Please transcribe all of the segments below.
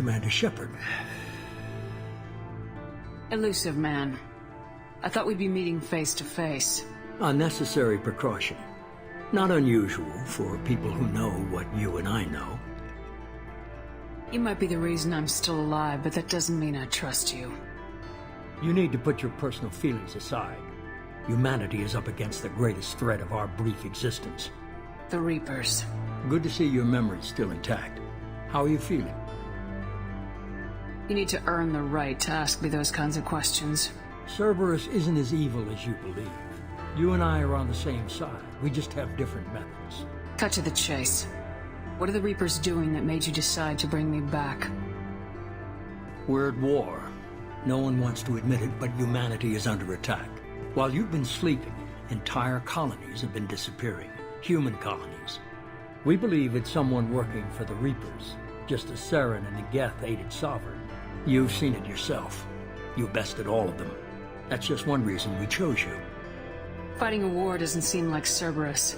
Commander Shepard. Illusive man. I thought we'd be meeting face to face. A necessary precaution. Not unusual for people who know what you and I know. You might be the reason I'm still alive, but that doesn't mean I trust you. You need to put your personal feelings aside. Humanity is up against the greatest threat of our brief existence. The Reapers. Good to see your memory's still intact. How are you feeling? You need to earn the right to ask me those kinds of questions. Cerberus isn't as evil as you believe. You and I are on the same side. We just have different methods. Cut to the chase. What are the Reapers doing that made you decide to bring me back? We're at war. No one wants to admit it, but humanity is under attack. While you've been sleeping, entire colonies have been disappearing. Human colonies. We believe it's someone working for the Reapers, just as Saren and the Geth aided Sovereign. You've seen it yourself. You bested all of them. That's just one reason we chose you. Fighting a war doesn't seem like Cerberus.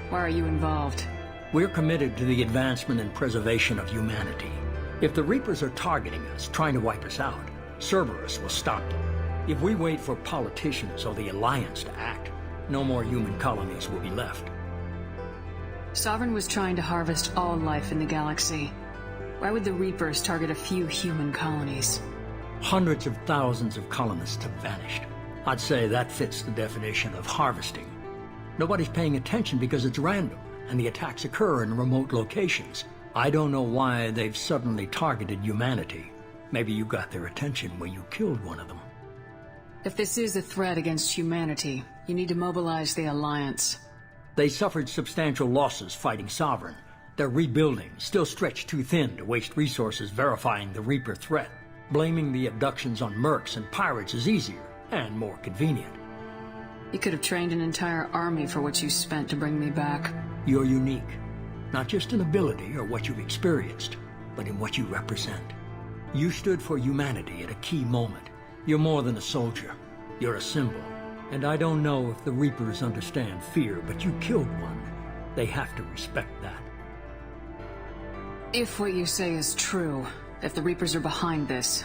Why are you involved? We're committed to the advancement and preservation of humanity. If the Reapers are targeting us, trying to wipe us out, Cerberus will stop them. If we wait for politicians or the Alliance to act, no more human colonies will be left. Sovereign was trying to harvest all life in the galaxy. Why would the Reapers target a few human colonies? Hundreds of thousands of colonists have vanished. I'd say that fits the definition of harvesting. Nobody's paying attention because it's random, and the attacks occur in remote locations. I don't know why they've suddenly targeted humanity. Maybe you got their attention when you killed one of them. If this is a threat against humanity, you need to mobilize the Alliance. They suffered substantial losses fighting Sovereign. They're rebuilding, still stretched too thin to waste resources verifying the Reaper threat. Blaming the abductions on mercs and pirates is easier and more convenient. You could have trained an entire army for what you spent to bring me back. You're unique, not just in ability or what you've experienced, but in what you represent. You stood for humanity at a key moment. You're more than a soldier. You're a symbol. And I don't know if the Reapers understand fear, but you killed one. They have to respect that. If what you say is true, if the Reapers are behind this,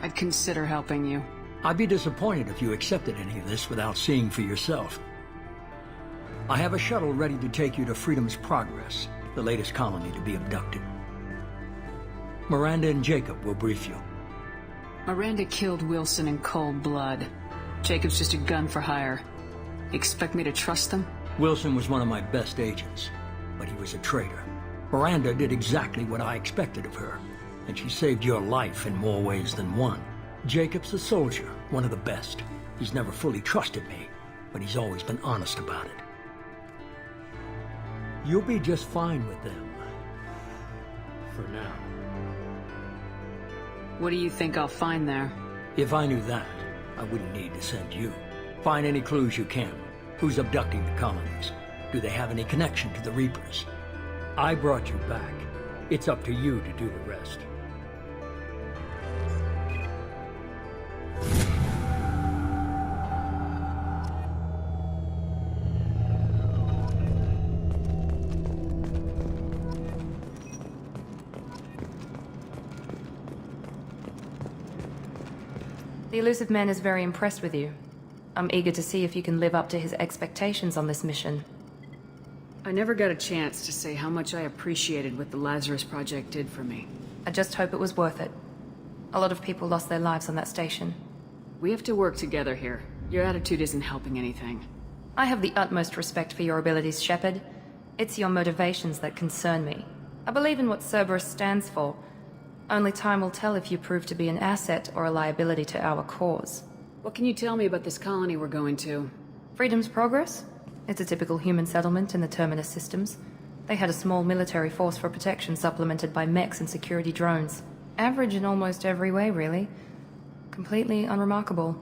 I'd consider helping you. I'd be disappointed if you accepted any of this without seeing for yourself. I have a shuttle ready to take you to Freedom's Progress, the latest colony to be abducted. Miranda and Jacob will brief you. Miranda killed Wilson in cold blood. Jacob's just a gun for hire. You expect me to trust them? Wilson was one of my best agents, but he was a traitor. Miranda did exactly what I expected of her, and she saved your life in more ways than one. Jacob's a soldier, one of the best. He's never fully trusted me, but he's always been honest about it. You'll be just fine with them. For now. What do you think I'll find there? If I knew that, I wouldn't need to send you. Find any clues you can. Who's abducting the colonies? Do they have any connection to the Reapers? I brought you back. It's up to you to do the rest. The Illusive Man is very impressed with you. I'm eager to see if you can live up to his expectations on this mission. I never got a chance to say how much I appreciated what the Lazarus Project did for me. I just hope it was worth it. A lot of people lost their lives on that station. We have to work together here. Your attitude isn't helping anything. I have the utmost respect for your abilities, Shepard. It's your motivations that concern me. I believe in what Cerberus stands for. Only time will tell if you prove to be an asset or a liability to our cause. What can you tell me about this colony we're going to? Freedom's Progress? It's a typical human settlement in the Terminus systems. They had a small military force for protection supplemented by mechs and security drones. Average in almost every way, really. Completely unremarkable.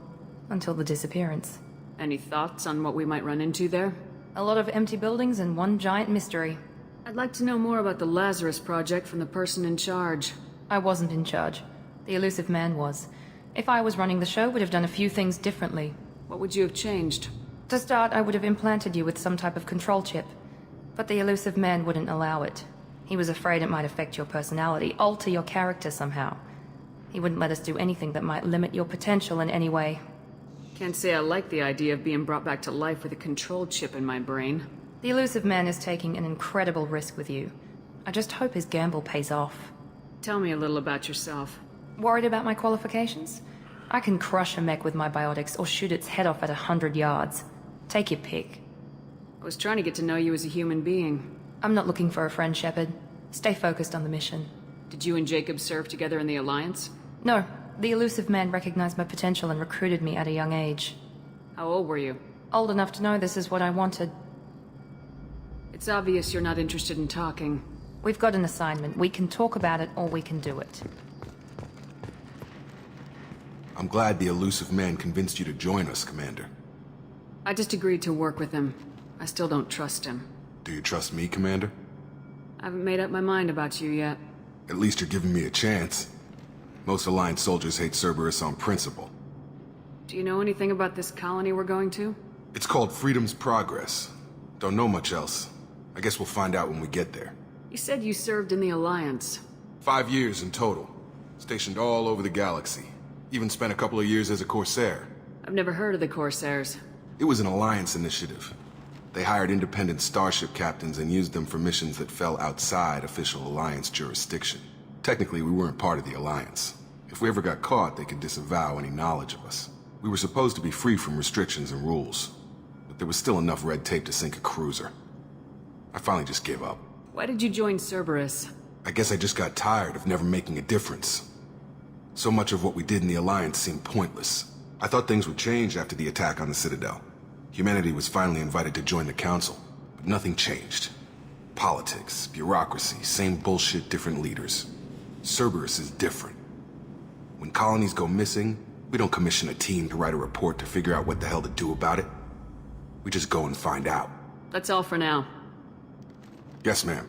Until the disappearance. Any thoughts on what we might run into there? A lot of empty buildings and one giant mystery. I'd like to know more about the Lazarus Project from the person in charge. I wasn't in charge. The Illusive Man was. If I was running the show, would have done a few things differently. What would you have changed? To start, I would have implanted you with some type of control chip. But the Illusive Man wouldn't allow it. He was afraid it might affect your personality, alter your character somehow. He wouldn't let us do anything that might limit your potential in any way. Can't say I like the idea of being brought back to life with a control chip in my brain. The Illusive Man is taking an incredible risk with you. I just hope his gamble pays off. Tell me a little about yourself. Worried about my qualifications? I can crush a mech with my biotics or shoot its head off at 100 yards. Take your pick. I was trying to get to know you as a human being. I'm not looking for a friend, Shepard. Stay focused on the mission. Did you and Jacob serve together in the Alliance? No, the Illusive Man recognized my potential and recruited me at a young age. How old were you? Old enough to know this is what I wanted. It's obvious you're not interested in talking. We've got an assignment. We can talk about it or we can do it. I'm glad the Illusive Man convinced you to join us, Commander. I just agreed to work with him. I still don't trust him. Do you trust me, Commander? I haven't made up my mind about you yet. At least you're giving me a chance. Most Alliance soldiers hate Cerberus on principle. Do you know anything about this colony we're going to? It's called Freedom's Progress. Don't know much else. I guess we'll find out when we get there. You said you served in the Alliance. 5 years in total. Stationed all over the galaxy. Even spent a couple of years as a Corsair. I've never heard of the Corsairs. It was an Alliance initiative. They hired independent starship captains and used them for missions that fell outside official Alliance jurisdiction. Technically, we weren't part of the Alliance. If we ever got caught, they could disavow any knowledge of us. We were supposed to be free from restrictions and rules, but there was still enough red tape to sink a cruiser. I finally just gave up. Why did you join Cerberus? I guess I just got tired of never making a difference. So much of what we did in the Alliance seemed pointless. I thought things would change after the attack on the Citadel. Humanity was finally invited to join the Council, but nothing changed. Politics, bureaucracy, same bullshit, different leaders. Cerberus is different. When colonies go missing, we don't commission a team to write a report to figure out what the hell to do about it. We just go and find out. That's all for now. Yes, ma'am.